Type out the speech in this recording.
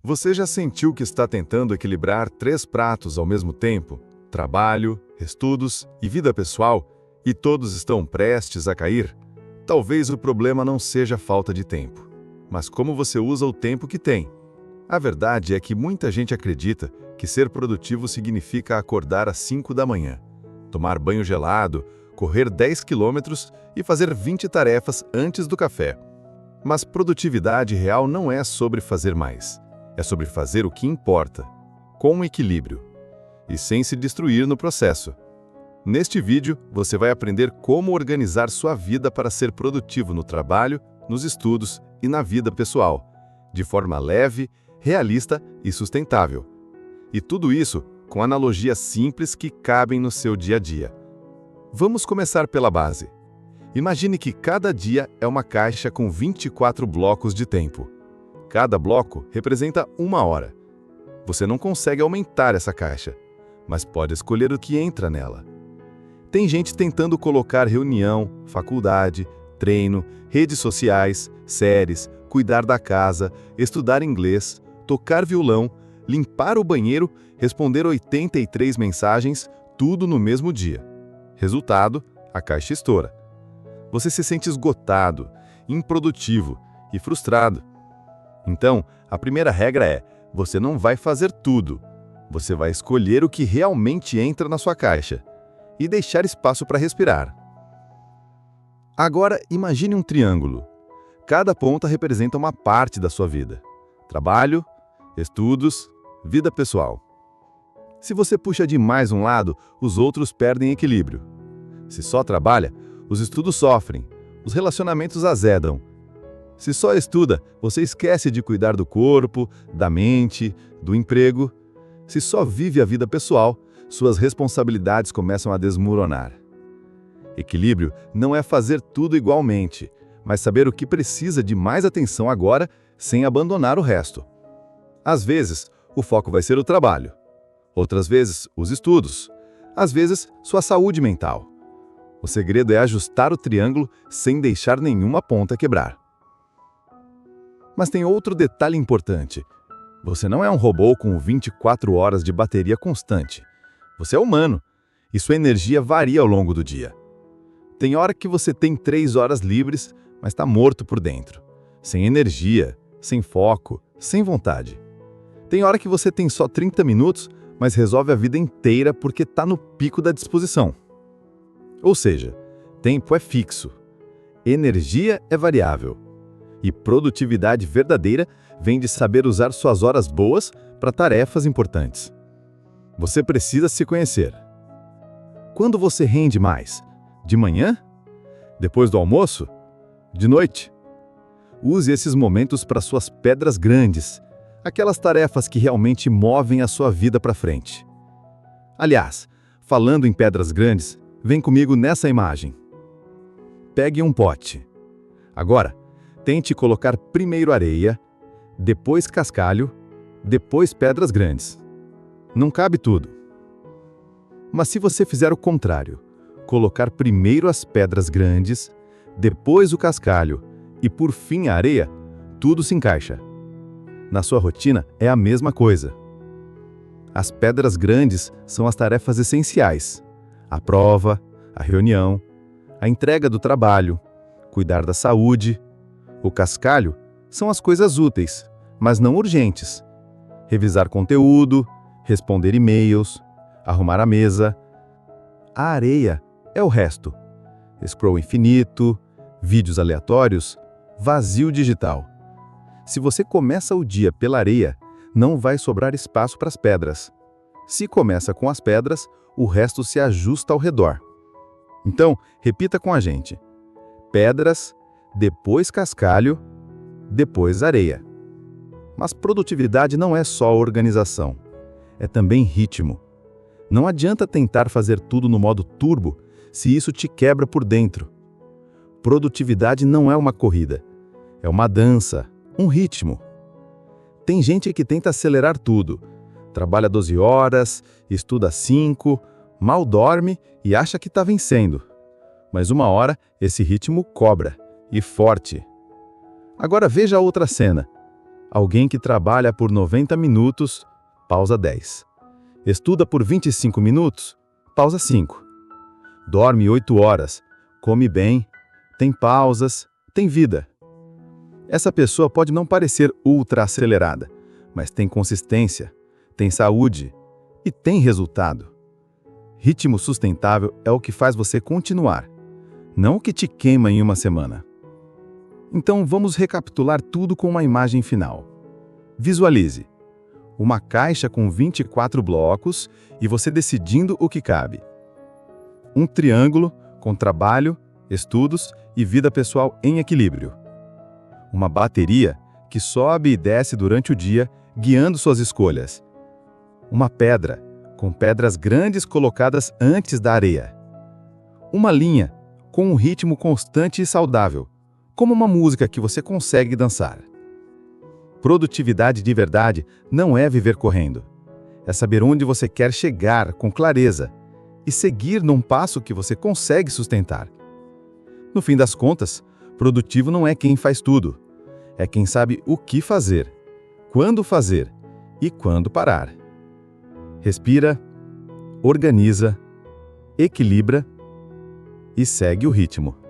Você já sentiu que está tentando equilibrar 3 pratos ao mesmo tempo? Trabalho, estudos e vida pessoal, e todos estão prestes a cair? Talvez o problema não seja falta de tempo, mas como você usa o tempo que tem. A verdade é que muita gente acredita que ser produtivo significa acordar às 5 da manhã, tomar banho gelado, correr 10 quilômetros e fazer 20 tarefas antes do café. Mas produtividade real não é sobre fazer mais. É sobre fazer o que importa, com equilíbrio, e sem se destruir no processo. Neste vídeo, você vai aprender como organizar sua vida para ser produtivo no trabalho, nos estudos e na vida pessoal, de forma leve, realista e sustentável. E tudo isso com analogias simples que cabem no seu dia a dia. Vamos começar pela base. Imagine que cada dia é uma caixa com 24 blocos de tempo. Cada bloco representa 1 hora. Você não consegue aumentar essa caixa, mas pode escolher o que entra nela. Tem gente tentando colocar reunião, faculdade, treino, redes sociais, séries, cuidar da casa, estudar inglês, tocar violão, limpar o banheiro, responder 83 mensagens, tudo no mesmo dia. Resultado, a caixa estoura. Você se sente esgotado, improdutivo e frustrado. Então, a primeira regra é: você não vai fazer tudo. Você vai escolher o que realmente entra na sua caixa e deixar espaço para respirar. Agora, imagine um triângulo. Cada ponta representa uma parte da sua vida: trabalho, estudos, vida pessoal. Se você puxa demais um lado, os outros perdem equilíbrio. Se só trabalha, os estudos sofrem, os relacionamentos azedam. Se só estuda, você esquece de cuidar do corpo, da mente, do emprego. Se só vive a vida pessoal, suas responsabilidades começam a desmoronar. Equilíbrio não é fazer tudo igualmente, mas saber o que precisa de mais atenção agora, sem abandonar o resto. Às vezes, o foco vai ser o trabalho. Outras vezes, os estudos. Às vezes, sua saúde mental. O segredo é ajustar o triângulo sem deixar nenhuma ponta quebrar. Mas tem outro detalhe importante. Você não é um robô com 24 horas de bateria constante. Você é humano, e sua energia varia ao longo do dia. Tem hora que você tem 3 horas livres, mas está morto por dentro. Sem energia, sem foco, sem vontade. Tem hora que você tem só 30 minutos, mas resolve a vida inteira porque está no pico da disposição. Ou seja, tempo é fixo. Energia é variável. E produtividade verdadeira vem de saber usar suas horas boas para tarefas importantes. Você precisa se conhecer. Quando você rende mais? De manhã? Depois do almoço? De noite? Use esses momentos para suas pedras grandes, aquelas tarefas que realmente movem a sua vida para frente. Aliás, falando em pedras grandes, vem comigo nessa imagem. Pegue um pote. Agora, tente colocar primeiro areia, depois cascalho, depois pedras grandes. Não cabe tudo. Mas se você fizer o contrário, colocar primeiro as pedras grandes, depois o cascalho e por fim a areia, tudo se encaixa. Na sua rotina é a mesma coisa. As pedras grandes são as tarefas essenciais: a prova, a reunião, a entrega do trabalho, cuidar da saúde. O cascalho são as coisas úteis, mas não urgentes. Revisar conteúdo, responder e-mails, arrumar a mesa. A areia é o resto. Scroll infinito, vídeos aleatórios, vazio digital. Se você começa o dia pela areia, não vai sobrar espaço para as pedras. Se começa com as pedras, o resto se ajusta ao redor. Então, repita com a gente: pedras, depois cascalho, depois areia. Mas produtividade não é só organização, é também ritmo. Não adianta tentar fazer tudo no modo turbo se isso te quebra por dentro. Produtividade não é uma corrida, é uma dança, um ritmo. Tem gente que tenta acelerar tudo, trabalha 12 horas, estuda 5, mal dorme e acha que está vencendo. Mas uma hora esse ritmo cobra, e forte. Agora veja a outra cena. Alguém que trabalha por 90 minutos, pausa 10. Estuda por 25 minutos, pausa 5. Dorme 8 horas, come bem, tem pausas, tem vida. Essa pessoa pode não parecer ultra acelerada, mas tem consistência, tem saúde e tem resultado. Ritmo sustentável é o que faz você continuar, não o que te queima em uma semana. Então vamos recapitular tudo com uma imagem final. Visualize uma caixa com 24 blocos e você decidindo o que cabe. Um triângulo com trabalho, estudos e vida pessoal em equilíbrio. Uma bateria que sobe e desce durante o dia, guiando suas escolhas. Uma pedra com pedras grandes colocadas antes da areia. Uma linha com um ritmo constante e saudável, como uma música que você consegue dançar. Produtividade de verdade não é viver correndo. É saber onde você quer chegar com clareza e seguir num passo que você consegue sustentar. No fim das contas, produtivo não é quem faz tudo. É quem sabe o que fazer, quando fazer e quando parar. Respira, organiza, equilibra e segue o ritmo.